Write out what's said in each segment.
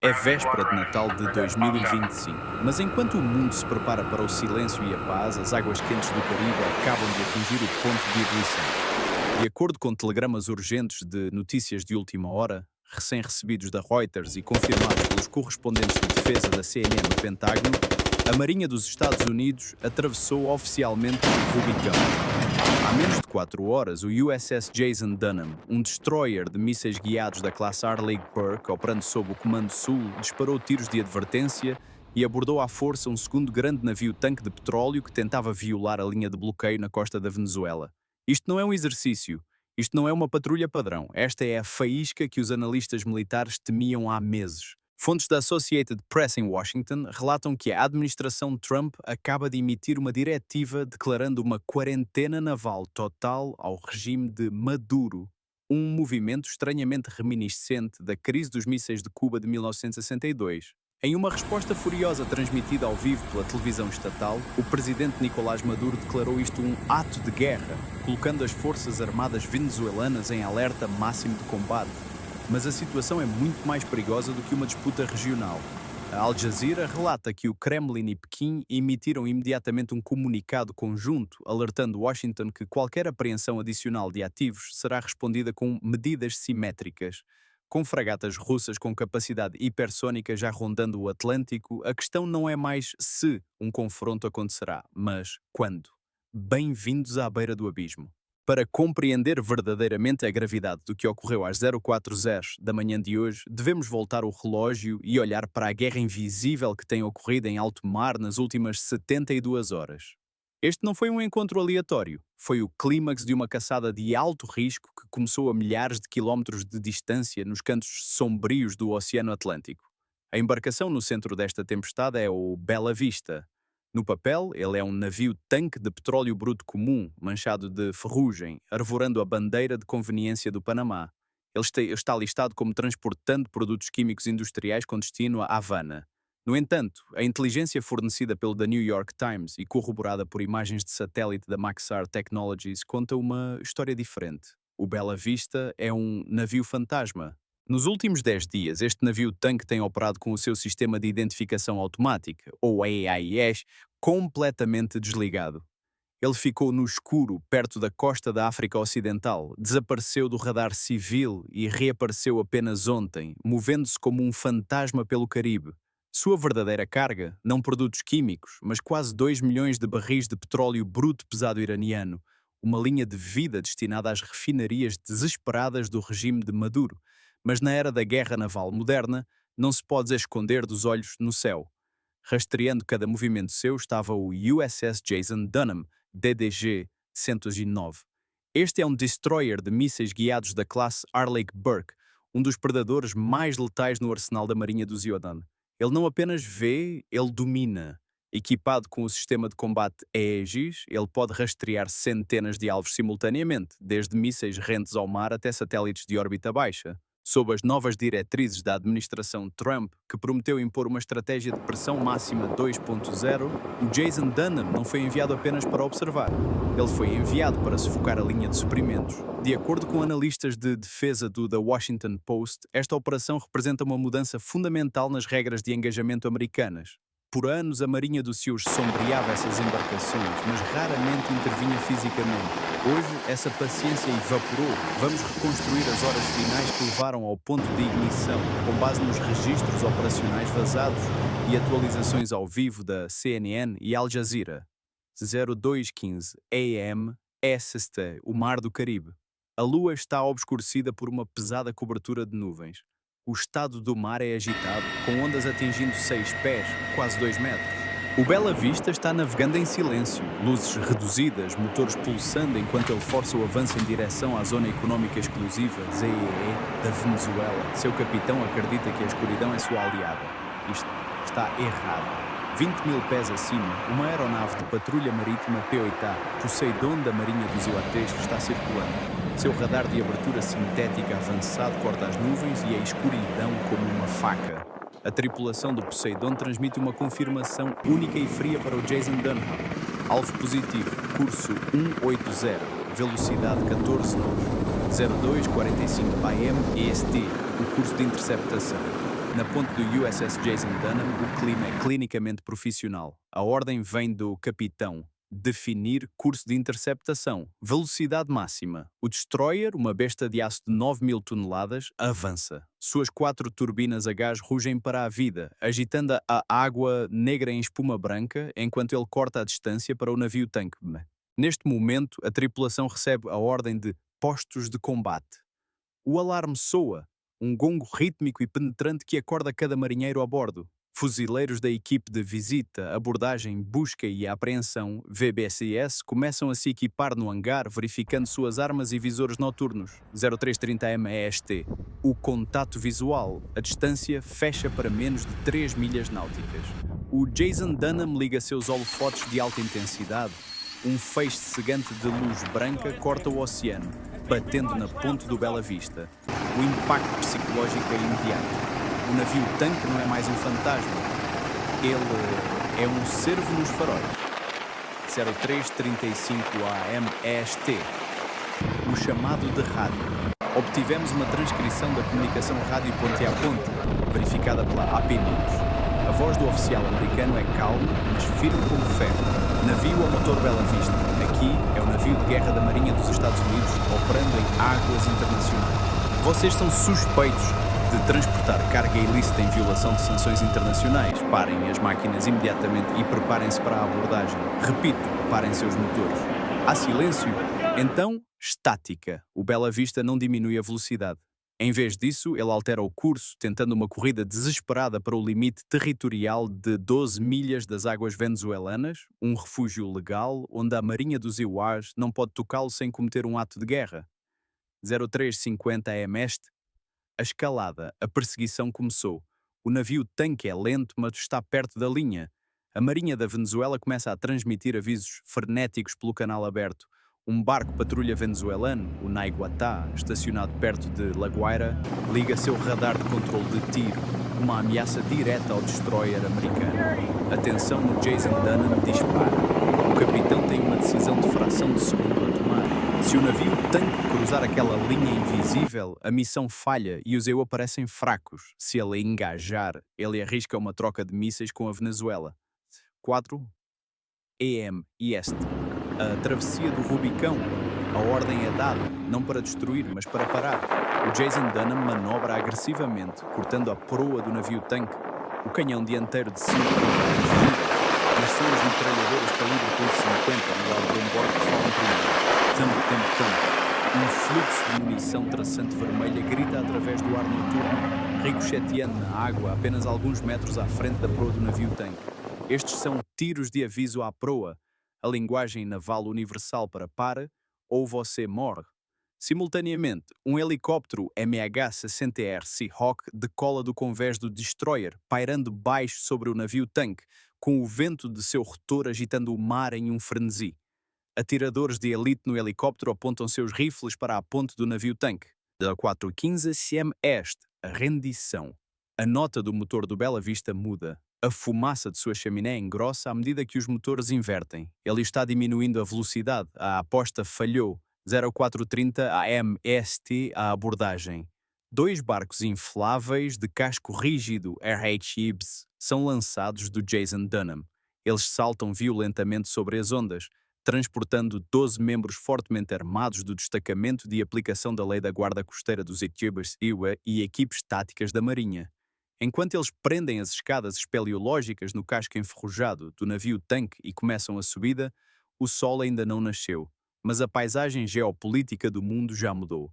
É véspera de Natal de 2025, mas enquanto o mundo se prepara para o silêncio e a paz, as águas quentes do Caribe acabam de atingir o ponto de ebulição. De acordo com telegramas urgentes de notícias de última hora, recém-recebidos da Reuters e confirmados pelos correspondentes de defesa da CNN no Pentágono, a Marinha dos Estados Unidos atravessou oficialmente o Rubicão. Há menos de 4 horas, o USS Jason Dunham, um destroyer de mísseis guiados da classe Arleigh Burke, operando sob o Comando Sul, disparou tiros de advertência e abordou à força um segundo grande navio-tanque de petróleo que tentava violar a linha de bloqueio na costa da Venezuela. Isto não é um exercício, isto não é uma patrulha padrão, esta é a faísca que os analistas militares temiam há meses. Fontes da Associated Press em Washington relatam que a administração Trump acaba de emitir uma diretiva declarando uma quarentena naval total ao regime de Maduro, um movimento estranhamente reminiscente da crise dos mísseis de Cuba de 1962. Em uma resposta furiosa transmitida ao vivo pela televisão estatal, o presidente Nicolás Maduro declarou isto um ato de guerra, colocando as forças armadas venezuelanas em alerta máximo de combate. Mas a situação é muito mais perigosa do que uma disputa regional. A Al Jazeera relata que o Kremlin e Pequim emitiram imediatamente um comunicado conjunto, alertando Washington que qualquer apreensão adicional de ativos será respondida com medidas simétricas. Com fragatas russas com capacidade hipersónica já rondando o Atlântico, a questão não é mais se um confronto acontecerá, mas quando. Bem-vindos à beira do abismo. Para compreender verdadeiramente a gravidade do que ocorreu às 0400 da manhã de hoje, devemos voltar o relógio e olhar para a guerra invisível que tem ocorrido em alto mar nas últimas 72 horas. Este não foi um encontro aleatório, foi o clímax de uma caçada de alto risco que começou a milhares de quilómetros de distância nos cantos sombrios do Oceano Atlântico. A embarcação no centro desta tempestade é o Bela Vista. No papel, ele é um navio-tanque de petróleo bruto comum, manchado de ferrugem, arvorando a bandeira de conveniência do Panamá. Ele está listado como transportando produtos químicos industriais com destino a Havana. No entanto, a inteligência fornecida pelo The New York Times e corroborada por imagens de satélite da Maxar Technologies conta uma história diferente. O Bela Vista é um navio fantasma. Nos últimos 10 dias, este navio-tanque tem operado com o seu sistema de identificação automática, ou AIS, completamente desligado. Ele ficou no escuro, perto da costa da África Ocidental, desapareceu do radar civil e reapareceu apenas ontem, movendo-se como um fantasma pelo Caribe. Sua verdadeira carga, não produtos químicos, mas quase 2 milhões de barris de petróleo bruto pesado iraniano, uma linha de vida destinada às refinarias desesperadas do regime de Maduro. Mas na era da guerra naval moderna, não se pode esconder dos olhos no céu. Rastreando cada movimento seu estava o USS Jason Dunham, DDG-109. Este é um destroyer de mísseis guiados da classe Arleigh Burke, um dos predadores mais letais no arsenal da Marinha dos Iodan. Ele não apenas vê, ele domina. Equipado com o sistema de combate Aegis, ele pode rastrear centenas de alvos simultaneamente, desde mísseis rentes ao mar até satélites de órbita baixa. Sob as novas diretrizes da administração Trump, que prometeu impor uma estratégia de pressão máxima 2.0, o Jason Dunham não foi enviado apenas para observar. Ele foi enviado para sufocar a linha de suprimentos. De acordo com analistas de defesa do The Washington Post, esta operação representa uma mudança fundamental nas regras de engajamento americanas. Por anos, a Marinha do SEUS sombreava essas embarcações, mas raramente intervinha fisicamente. Hoje, essa paciência evaporou. Vamos reconstruir as horas finais que levaram ao ponto de ignição, com base nos registros operacionais vazados e atualizações ao vivo da CNN e Al Jazeera. 0215 AM, SST, o Mar do Caribe. A lua está obscurecida por uma pesada cobertura de nuvens. O estado do mar é agitado, com ondas atingindo 6 pés, quase 2 metros. O Bela Vista está navegando em silêncio, luzes reduzidas, motores pulsando enquanto ele força o avanço em direção à Zona Económica Exclusiva, ZEE, da Venezuela. Seu capitão acredita que a escuridão é sua aliada. Isto está errado. 20 mil pés acima, uma aeronave de patrulha marítima P-8A, Poseidon da Marinha dos Ioates, está circulando. Seu radar de abertura sintética avançado corta as nuvens e a escuridão como uma faca. A tripulação do Poseidon transmite uma confirmação única e fria para o Jason Dunham. Alvo positivo, curso 180, velocidade 14 nós, 0245 AM EST, o curso de interceptação. Na ponte do USS Jason Dunham, o clima é clinicamente profissional. A ordem vem do capitão. Definir curso de interceptação. Velocidade máxima. O destroyer, uma besta de aço de 9.000 toneladas, avança. Suas 4 turbinas a gás rugem para a vida, agitando a água negra em espuma branca, enquanto ele corta a distância para o navio-tanque. Neste momento, a tripulação recebe a ordem de postos de combate. O alarme soa, um gongo rítmico e penetrante que acorda cada marinheiro a bordo. Fuzileiros da equipe de visita, abordagem, busca e apreensão, VBSS, começam a se equipar no hangar, verificando suas armas e visores noturnos. 0330M EST. O contato visual. A distância fecha para menos de 3 milhas náuticas. O Jason Dunham liga seus holofotes de alta intensidade. Um feixe cegante de luz branca corta o oceano, batendo na ponte do Bela Vista. O impacto psicológico é imediato. O navio-tanque não é mais um fantasma. Ele é um cervo nos faróis. 0335 AM EST. O chamado de rádio. Obtivemos uma transcrição da comunicação rádio ponte a ponte, verificada pela AP News. A voz do oficial americano é calma, mas firme como ferro. Navio a motor Bela Vista. Aqui é o navio de guerra da Marinha dos Estados Unidos, operando em águas internacionais. Vocês são suspeitos de transportar carga ilícita em violação de sanções internacionais. Parem as máquinas imediatamente e preparem-se para a abordagem. Repito, parem seus motores. Há silêncio? Então, estática. O Bela Vista não diminui a velocidade. Em vez disso, ele altera o curso, tentando uma corrida desesperada para o limite territorial de 12 milhas das águas venezuelanas, um refúgio legal onde a Marinha dos Iuás não pode tocá-lo sem cometer um ato de guerra. 0350 AM Este. A escalada, a perseguição começou. O navio-tanque é lento, mas está perto da linha. A Marinha da Venezuela começa a transmitir avisos frenéticos pelo canal aberto. Um barco patrulha venezuelano, o Naiguatá, estacionado perto de La Guaira, liga seu radar de controle de tiro, uma ameaça direta ao destroyer americano. Atenção no Jason Dunham dispara. O capitão tem uma decisão de fração de segundo a tomar. Se o navio-tanque cruzar aquela linha invisível, a missão falha e os EU aparecem fracos. Se ele engajar, ele arrisca uma troca de mísseis com a Venezuela. 4. EM e Este. A travessia do Rubicão. A ordem é dada, não para destruir, mas para parar. O Jason Dunham manobra agressivamente, cortando a proa do navio-tanque. O canhão dianteiro de 5 toneladas, mas são as metralhadoras calibre .50 no lado de bordo que falam primeiro. Um fluxo de munição traçante vermelha grita através do ar noturno, ricocheteando na água a apenas alguns metros à frente da proa do navio-tanque. Estes são tiros de aviso à proa, a linguagem naval universal para para ou você morre. Simultaneamente, um helicóptero MH-60R Seahawk decola do convés do destroyer, pairando baixo sobre o navio-tanque, com o vento de seu rotor agitando o mar em um frenesi. Atiradores de elite no helicóptero apontam seus rifles para a ponte do navio-tanque. Da 415 CM Este, a rendição. A nota do motor do Bela Vista muda. A fumaça de sua chaminé engrossa à medida que os motores invertem. Ele está diminuindo a velocidade. A aposta falhou. 0430 AM EST a abordagem. 2 barcos infláveis de casco rígido RH Ibs são lançados do Jason Dunham. Eles saltam violentamente sobre as ondas, transportando 12 membros fortemente armados do destacamento de aplicação da lei da guarda costeira dos Etiobas Iwa e equipes táticas da Marinha. Enquanto eles prendem as escadas espeleológicas no casco enferrujado do navio-tanque e começam a subida, o sol ainda não nasceu, mas a paisagem geopolítica do mundo já mudou.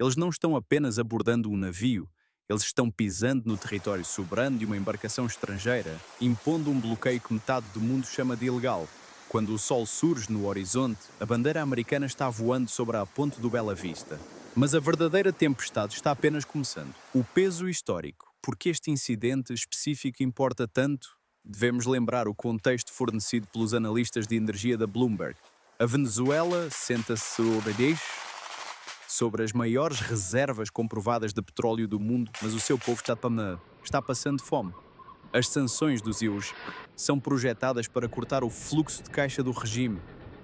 Eles não estão apenas abordando um navio, eles estão pisando no território soberano de uma embarcação estrangeira, impondo um bloqueio que metade do mundo chama de ilegal. Quando o sol surge no horizonte, a bandeira americana está voando sobre a ponte do Bela Vista. Mas a verdadeira tempestade está apenas começando. O peso histórico. Por que este incidente específico importa tanto? Devemos lembrar o contexto fornecido pelos analistas de energia da Bloomberg. A Venezuela senta-se sobre as maiores reservas comprovadas de petróleo do mundo, mas o seu povo está passando fome. As sanções dos EUs são projetadas para cortar o fluxo de caixa do regime.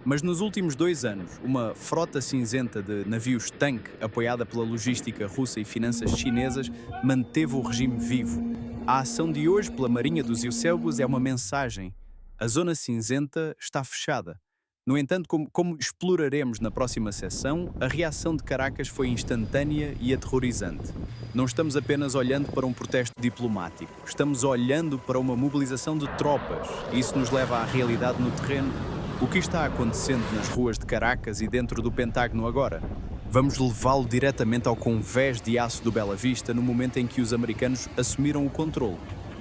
Mas nos últimos 2 anos, uma frota cinzenta de navios-tanque, apoiada pela logística russa e finanças chinesas, manteve o regime vivo. A ação de hoje pela Marinha dos Eusébios é uma mensagem. A zona cinzenta está fechada. No entanto, como exploraremos na próxima sessão, a reação de Caracas foi instantânea e aterrorizante. Não estamos apenas olhando para um protesto diplomático, estamos olhando para uma mobilização de tropas. Isso nos leva à realidade no terreno. O que está acontecendo nas ruas de Caracas e dentro do Pentágono agora? Vamos levá-lo diretamente ao convés de aço do Bela Vista no momento em que os americanos assumiram o controle.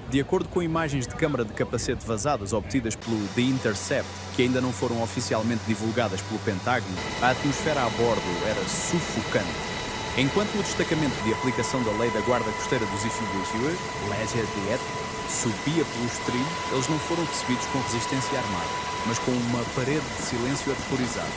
De acordo com imagens de câmara de capacete vazadas obtidas pelo The Intercept, que ainda não foram oficialmente divulgadas pelo Pentágono, a atmosfera a bordo era sufocante. Enquanto o destacamento de aplicação da lei da Guarda Costeira dos Efibúzios, LGDET, subia pelos trilhos, eles não foram recebidos com resistência armada, mas com uma parede de silêncio aterrorizado.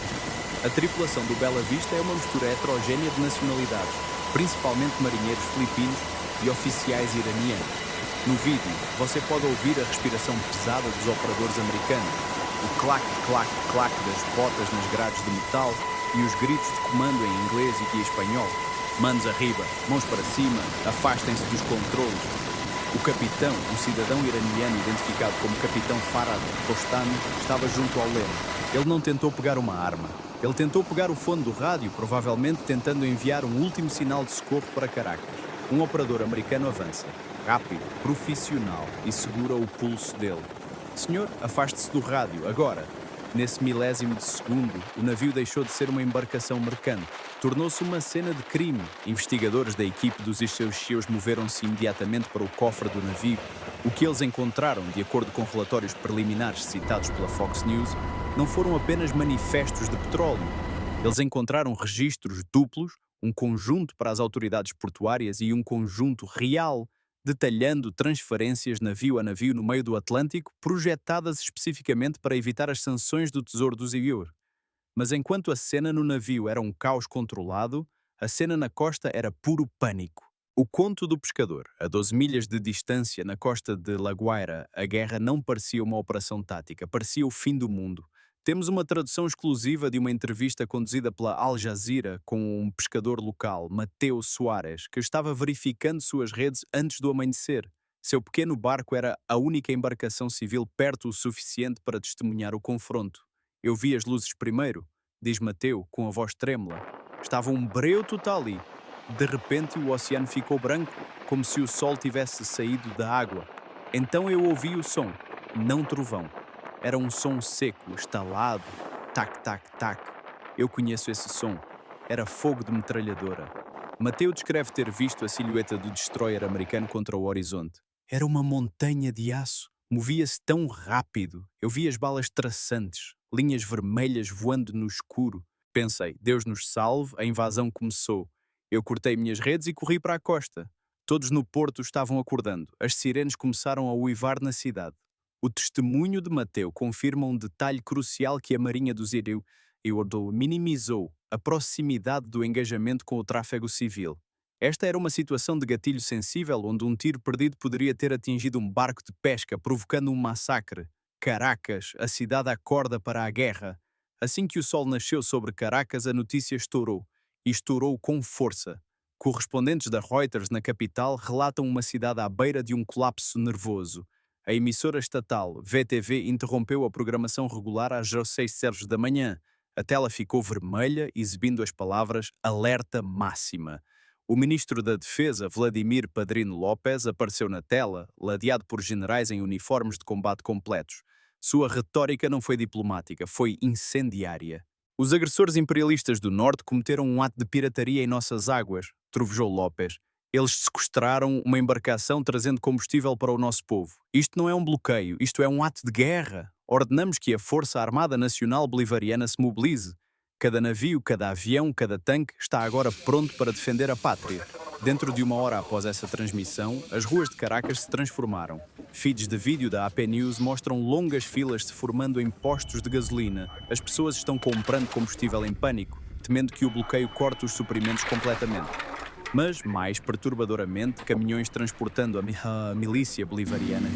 A tripulação do Bela Vista é uma mistura heterogénea de nacionalidades, principalmente marinheiros filipinos e oficiais iranianos. No vídeo, você pode ouvir a respiração pesada dos operadores americanos, o clac, clac, clac das botas nas grades de metal e os gritos de comando em inglês e espanhol. Manos arriba, mãos para cima, afastem-se dos controles. O capitão, um cidadão iraniano identificado como Capitão Farad Postami, estava junto ao leme. Ele não tentou pegar uma arma. Ele tentou pegar o fone do rádio, provavelmente tentando enviar um último sinal de socorro para Caracas. Um operador americano avança. Rápido, profissional e segura o pulso dele. Senhor, afaste-se do rádio, agora. Nesse milésimo de segundo, o navio deixou de ser uma embarcação mercante. Tornou-se uma cena de crime. Investigadores da equipe dos Ixeuxios moveram-se imediatamente para o cofre do navio. O que eles encontraram, de acordo com relatórios preliminares citados pela Fox News, não foram apenas manifestos de petróleo. Eles encontraram registros duplos, um conjunto para as autoridades portuárias e um conjunto real, detalhando transferências navio a navio no meio do Atlântico, projetadas especificamente para evitar as sanções do Tesouro dos IUR. Mas enquanto a cena no navio era um caos controlado, a cena na costa era puro pânico. O conto do pescador, a 12 milhas de distância na costa de La Guaira, a guerra não parecia uma operação tática, parecia o fim do mundo. Temos uma tradução exclusiva de uma entrevista conduzida pela Al Jazeera com um pescador local, Mateo Soares, que estava verificando suas redes antes do amanhecer. Seu pequeno barco era a única embarcação civil perto o suficiente para testemunhar o confronto. Eu vi as luzes primeiro, diz Mateo com a voz trêmula. Estava um breu total ali. De repente o oceano ficou branco, como se o sol tivesse saído da água. Então eu ouvi o som, não trovão. Era um som seco, estalado, tac, tac, tac. Eu conheço esse som. Era fogo de metralhadora. Mateo descreve ter visto a silhueta do destroyer americano contra o horizonte. Era uma montanha de aço. Movia-se tão rápido. Eu vi as balas traçantes, linhas vermelhas voando no escuro. Pensei, Deus nos salve, a invasão começou. Eu cortei minhas redes e corri para a costa. Todos no porto estavam acordando. As sirenes começaram a uivar na cidade. O testemunho de Mateo confirma um detalhe crucial que a Marinha dos Eusébios minimizou: a proximidade do engajamento com o tráfego civil. Esta era uma situação de gatilho sensível onde um tiro perdido poderia ter atingido um barco de pesca, provocando um massacre. Caracas, a cidade acorda para a guerra. Assim que o sol nasceu sobre Caracas, a notícia estourou. E estourou com força. Correspondentes da Reuters na capital relatam uma cidade à beira de um colapso nervoso. A emissora estatal VTV interrompeu a programação regular às 6h da manhã. A tela ficou vermelha, exibindo as palavras "Alerta Máxima". O ministro da Defesa, Vladimir Padrino López, apareceu na tela, ladeado por generais em uniformes de combate completos. Sua retórica não foi diplomática, foi incendiária. Os agressores imperialistas do Norte cometeram um ato de pirataria em nossas águas, trovejou López. Eles sequestraram uma embarcação trazendo combustível para o nosso povo. Isto não é um bloqueio, isto é um ato de guerra. Ordenamos que a Força Armada Nacional Bolivariana se mobilize. Cada navio, cada avião, cada tanque está agora pronto para defender a pátria. Dentro de 1 hora após essa transmissão, as ruas de Caracas se transformaram. Feeds de vídeo da AP News mostram longas filas se formando em postos de gasolina. As pessoas estão comprando combustível em pânico, temendo que o bloqueio corte os suprimentos completamente. Mas, mais perturbadoramente, caminhões transportando a milícia bolivariana,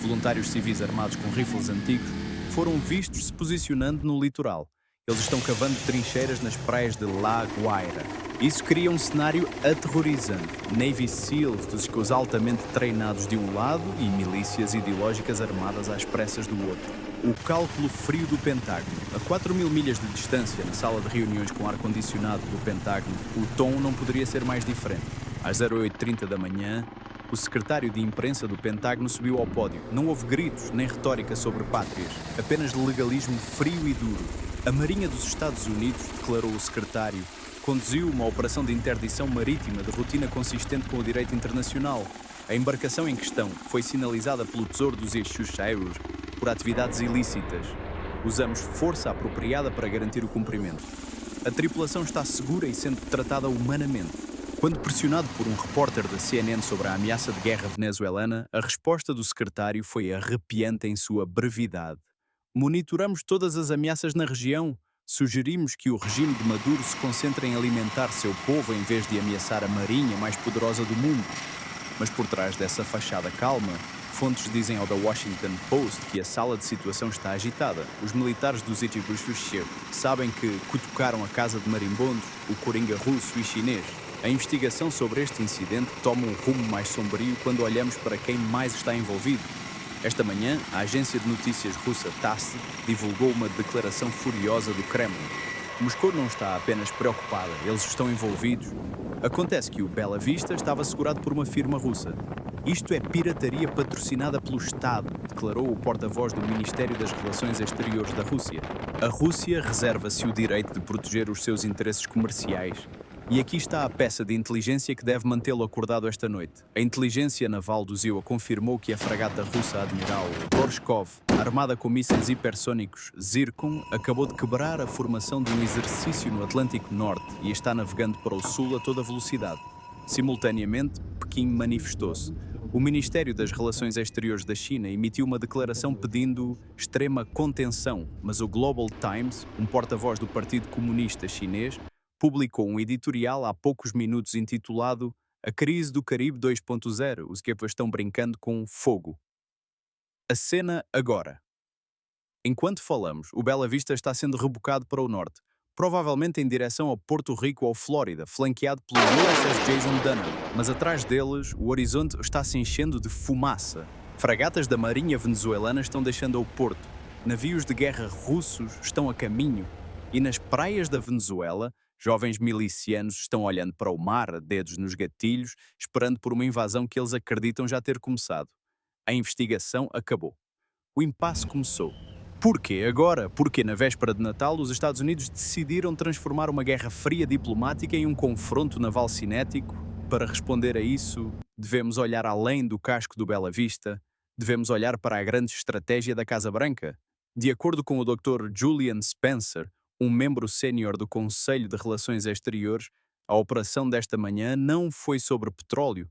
voluntários civis armados com rifles antigos, foram vistos se posicionando no litoral. Eles estão cavando trincheiras nas praias de La Guaira. Isso cria um cenário aterrorizante. Navy SEALs dos escos altamente treinados de um lado e milícias ideológicas armadas às pressas do outro. O cálculo frio do Pentágono. A 4.000 milhas de distância, na sala de reuniões com ar-condicionado do Pentágono, o tom não poderia ser mais diferente. Às 08h30 da manhã, o secretário de imprensa do Pentágono subiu ao pódio. Não houve gritos nem retórica sobre pátrias, apenas legalismo frio e duro. A Marinha dos Estados Unidos, declarou o secretário, conduziu uma operação de interdição marítima de rotina consistente com o direito internacional. A embarcação em questão foi sinalizada pelo Tesouro dos Seychelles por atividades ilícitas. Usamos força apropriada para garantir o cumprimento. A tripulação está segura e sendo tratada humanamente. Quando pressionado por um repórter da CNN sobre a ameaça de guerra venezuelana, a resposta do secretário foi arrepiante em sua brevidade. Monitoramos todas as ameaças na região. Sugerimos que o regime de Maduro se concentre em alimentar seu povo em vez de ameaçar a marinha mais poderosa do mundo. Mas por trás dessa fachada calma, fontes dizem ao The Washington Post que a sala de situação está agitada. Os militares do Zhezhou sabem que cutucaram a casa de marimbondos, o coringa russo e chinês. A investigação sobre este incidente toma um rumo mais sombrio quando olhamos para quem mais está envolvido. Esta manhã, a agência de notícias russa TASS divulgou uma declaração furiosa do Kremlin. Moscou não está apenas preocupada, eles estão envolvidos. Acontece que o Bela Vista estava segurado por uma firma russa. Isto é pirataria patrocinada pelo Estado, declarou o porta-voz do Ministério das Relações Exteriores da Rússia. A Rússia reserva-se o direito de proteger os seus interesses comerciais. E aqui está a peça de inteligência que deve mantê-lo acordado esta noite. A inteligência naval do ZIUA confirmou que a fragata russa Admiral Gorshkov, armada com mísseis hipersônicos Zircon, acabou de quebrar a formação de um exercício no Atlântico Norte e está navegando para o sul a toda velocidade. Simultaneamente, Pequim manifestou-se. O Ministério das Relações Exteriores da China emitiu uma declaração pedindo extrema contenção, mas o Global Times, um porta-voz do Partido Comunista Chinês, publicou um editorial há poucos minutos intitulado A Crise do Caribe 2.0, os que estão brincando com fogo. A cena agora. Enquanto falamos, o Bela Vista está sendo rebocado para o norte, provavelmente em direção a Porto Rico ou Flórida, flanqueado pelo USS Jason Dunham, mas atrás deles o horizonte está se enchendo de fumaça. Fragatas da Marinha venezuelana estão deixando o porto, navios de guerra russos estão a caminho, e nas praias da Venezuela, jovens milicianos estão olhando para o mar, dedos nos gatilhos, esperando por uma invasão que eles acreditam já ter começado. A investigação acabou. O impasse começou. Porquê agora? Porque na véspera de Natal os Estados Unidos decidiram transformar uma guerra fria diplomática em um confronto naval cinético? Para responder a isso, devemos olhar além do casco do Bela Vista, devemos olhar para a grande estratégia da Casa Branca. De acordo com o Dr. Julian Spencer, um membro sénior do Conselho de Relações Exteriores, a operação desta manhã não foi sobre petróleo,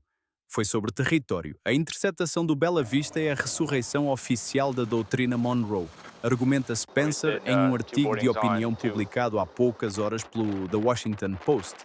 foi sobre território. A interceptação do Bela Vista é a ressurreição oficial da doutrina Monroe, argumenta Spencer em um artigo de opinião publicado há poucas horas pelo The Washington Post.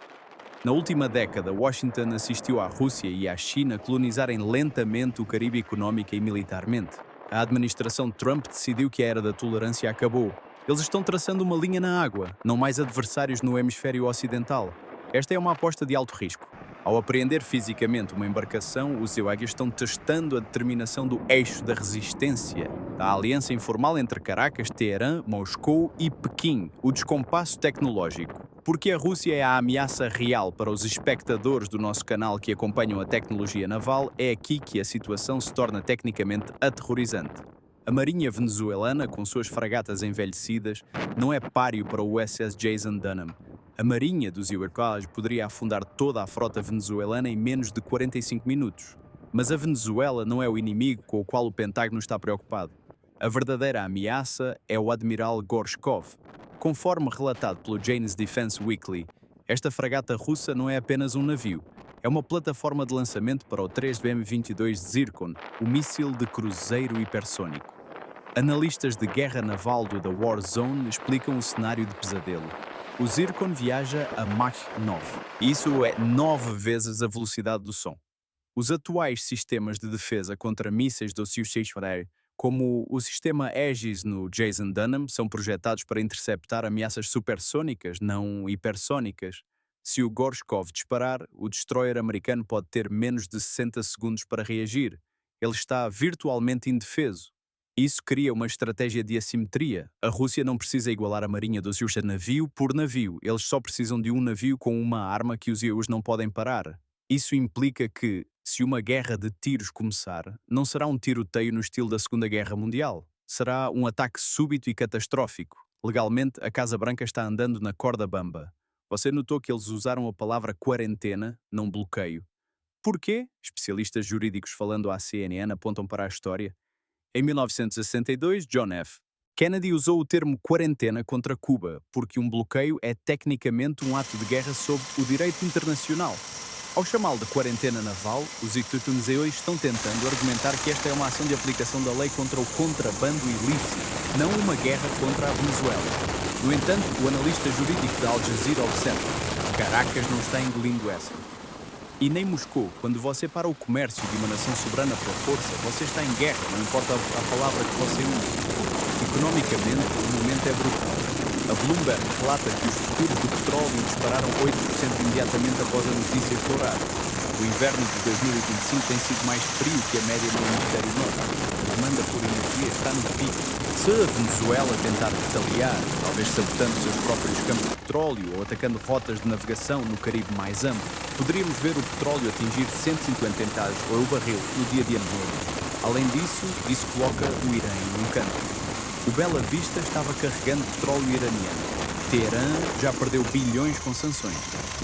Na última década, Washington assistiu à Rússia e à China colonizarem lentamente o Caribe económica e militarmente. A administração Trump decidiu que a era da tolerância acabou. Eles estão traçando uma linha na água, não mais adversários no hemisfério ocidental. Esta é uma aposta de alto risco. Ao apreender fisicamente uma embarcação, os EUAGs estão testando a determinação do eixo da resistência, a aliança informal entre Caracas, Teherã, Moscou e Pequim, o descompasso tecnológico. Porque a Rússia é a ameaça real para os espectadores do nosso canal que acompanham a tecnologia naval, é aqui que a situação se torna tecnicamente aterrorizante. A Marinha venezuelana, com suas fragatas envelhecidas, não é páreo para o USS Jason Dunham. A Marinha dos USAs poderia afundar toda a frota venezuelana em menos de 45 minutos. Mas a Venezuela não é o inimigo com o qual o Pentágono está preocupado. A verdadeira ameaça é o Admiral Gorshkov. Conforme relatado pelo Jane's Defense Weekly, esta fragata russa não é apenas um navio, é uma plataforma de lançamento para o 3BM-22 Zircon, o míssil de cruzeiro hipersônico. Analistas de guerra naval do The War Zone explicam o cenário de pesadelo. O Zircon viaja a Mach 9. Isso é 9 vezes a velocidade do som. Os atuais sistemas de defesa contra mísseis do Seychelles como o sistema Aegis no Jason Dunham, são projetados para interceptar ameaças supersônicas, não hipersônicas. Se o Gorshkov disparar, o destroyer americano pode ter menos de 60 segundos para reagir. Ele está virtualmente indefeso. Isso cria uma estratégia de assimetria. A Rússia não precisa igualar a marinha dos EUs navio por navio. Eles só precisam de um navio com uma arma que os EUs não podem parar. Isso implica que, se uma guerra de tiros começar, não será um tiroteio no estilo da Segunda Guerra Mundial. Será um ataque súbito e catastrófico. Legalmente, a Casa Branca está andando na corda bamba. Você notou que eles usaram a palavra quarentena, não bloqueio. Porquê? Especialistas jurídicos falando à CNN apontam para a história. Em 1962, John F. Kennedy usou o termo quarentena contra Cuba, porque um bloqueio é tecnicamente um ato de guerra sob o direito internacional. Ao chamá-lo de quarentena naval, os estadunidenses estão tentando argumentar que esta é uma ação de aplicação da lei contra o contrabando ilícito, não uma guerra contra a Venezuela. No entanto, o analista jurídico da Al Jazeera observa: Caracas não está engolindo essa. E nem Moscou. Quando você para o comércio de uma nação soberana pela força, você está em guerra, não importa a palavra que você usa. Economicamente, o momento é brutal. A Bloomberg relata que os futuros do petróleo dispararam 8% imediatamente após a notícia estourar. O inverno de 2025 tem sido mais frio que a média no hemisfério norte. A demanda por energia está no pico. Se a Venezuela tentar retaliar, talvez sabotando seus próprios campos de petróleo ou atacando rotas de navegação no Caribe mais amplo, poderíamos ver o petróleo atingir 150 centavos o barril no dia de ano novo. Além disso, isso coloca o Irã em um canto. O Bela Vista estava carregando petróleo iraniano. Teherã já perdeu bilhões com sanções.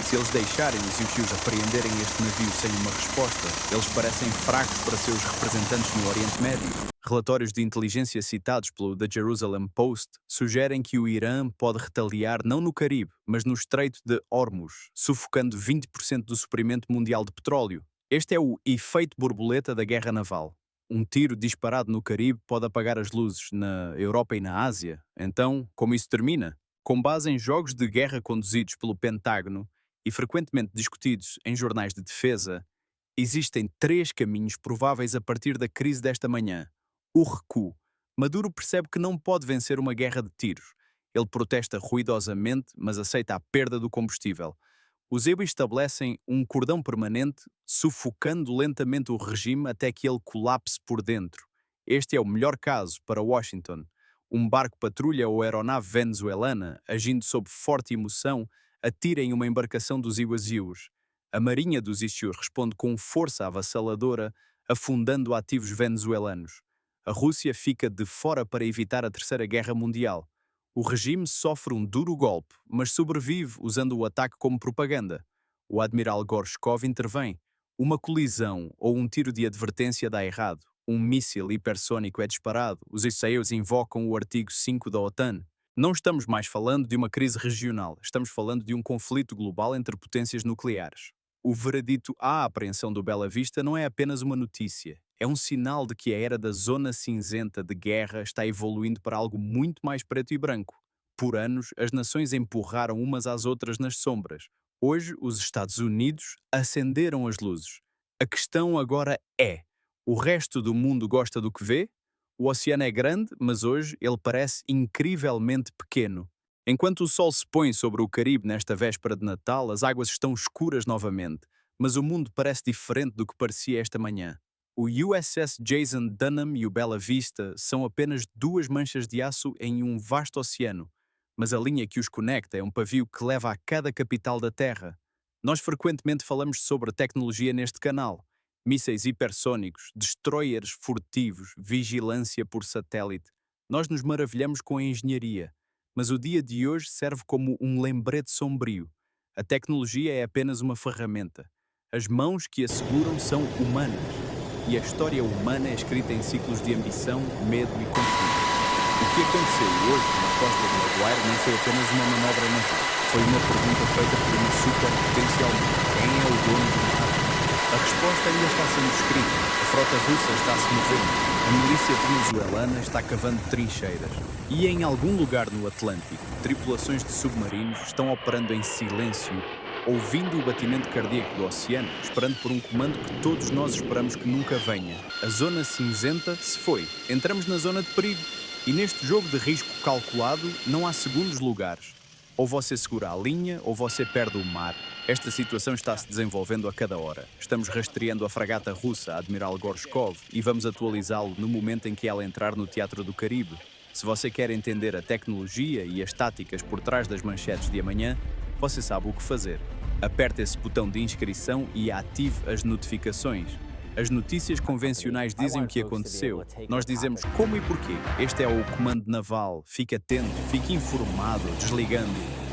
Se eles deixarem os iuxios apreenderem este navio sem uma resposta, eles parecem fracos para seus representantes no Oriente Médio. Relatórios de inteligência citados pelo The Jerusalem Post sugerem que o Irã pode retaliar não no Caribe, mas no Estreito de Hormuz, sufocando 20% do suprimento mundial de petróleo. Este é o efeito borboleta da guerra naval. Um tiro disparado no Caribe pode apagar as luzes na Europa e na Ásia. Então, como isso termina? Com base em jogos de guerra conduzidos pelo Pentágono e frequentemente discutidos em jornais de defesa, existem 3 caminhos prováveis a partir da crise desta manhã. O recuo. Maduro percebe que não pode vencer uma guerra de tiros. Ele protesta ruidosamente, mas aceita a perda do combustível. Os EBA estabelecem um cordão permanente, sufocando lentamente o regime até que ele colapse por dentro. Este é o melhor caso para Washington. Um barco-patrulha ou aeronave venezuelana, agindo sob forte emoção, atira em uma embarcação dos Iguazios. A marinha dos Iguazios responde com força avassaladora, afundando ativos venezuelanos. A Rússia fica de fora para evitar a Terceira Guerra Mundial. O regime sofre um duro golpe, mas sobrevive usando o ataque como propaganda. O admiral Gorshkov intervém. Uma colisão ou um tiro de advertência dá errado. Um míssil hipersônico é disparado. Os israelenses invocam o artigo 5 da OTAN. Não estamos mais falando de uma crise regional. Estamos falando de um conflito global entre potências nucleares. O veredito à apreensão do Bela Vista não é apenas uma notícia. É um sinal de que a era da zona cinzenta de guerra está evoluindo para algo muito mais preto e branco. Por anos, as nações empurraram umas às outras nas sombras. Hoje, os Estados Unidos acenderam as luzes. A questão agora é: o resto do mundo gosta do que vê? O oceano é grande, mas hoje ele parece incrivelmente pequeno. Enquanto o sol se põe sobre o Caribe nesta véspera de Natal, as águas estão escuras novamente, mas o mundo parece diferente do que parecia esta manhã. O USS Jason Dunham e o Bela Vista são apenas 2 manchas de aço em um vasto oceano, mas a linha que os conecta é um pavio que leva a cada capital da Terra. Nós frequentemente falamos sobre tecnologia neste canal. Mísseis hipersônicos, destroyers furtivos, vigilância por satélite. Nós nos maravilhamos com a engenharia, mas o dia de hoje serve como um lembrete sombrio. A tecnologia é apenas uma ferramenta. As mãos que a seguram são humanas. E a história humana é escrita em ciclos de ambição, medo e conflito. O que aconteceu hoje na costa do Maguire não foi apenas uma manobra naval. Foi uma pergunta feita por uma superpotência alemã. Quem é o dono do mar? A resposta ainda está sendo escrita. A frota russa está a se movendo. A milícia venezuelana está cavando trincheiras. E em algum lugar no Atlântico, tripulações de submarinos estão operando em silêncio ouvindo o batimento cardíaco do oceano, esperando por um comando que todos nós esperamos que nunca venha. A zona cinzenta se foi. Entramos na zona de perigo. E neste jogo de risco calculado, não há segundos lugares. Ou você segura a linha, ou você perde o mar. Esta situação está-se desenvolvendo a cada hora. Estamos rastreando a fragata russa Admiral Gorshkov e vamos atualizá-lo no momento em que ela entrar no Teatro do Caribe. Se você quer entender a tecnologia e as táticas por trás das manchetes de amanhã, você sabe o que fazer. Aperte esse botão de inscrição e ative as notificações. As notícias convencionais dizem o que aconteceu. Nós dizemos como e porquê. Este é o Comando Naval. Fique atento, fique informado, desligando.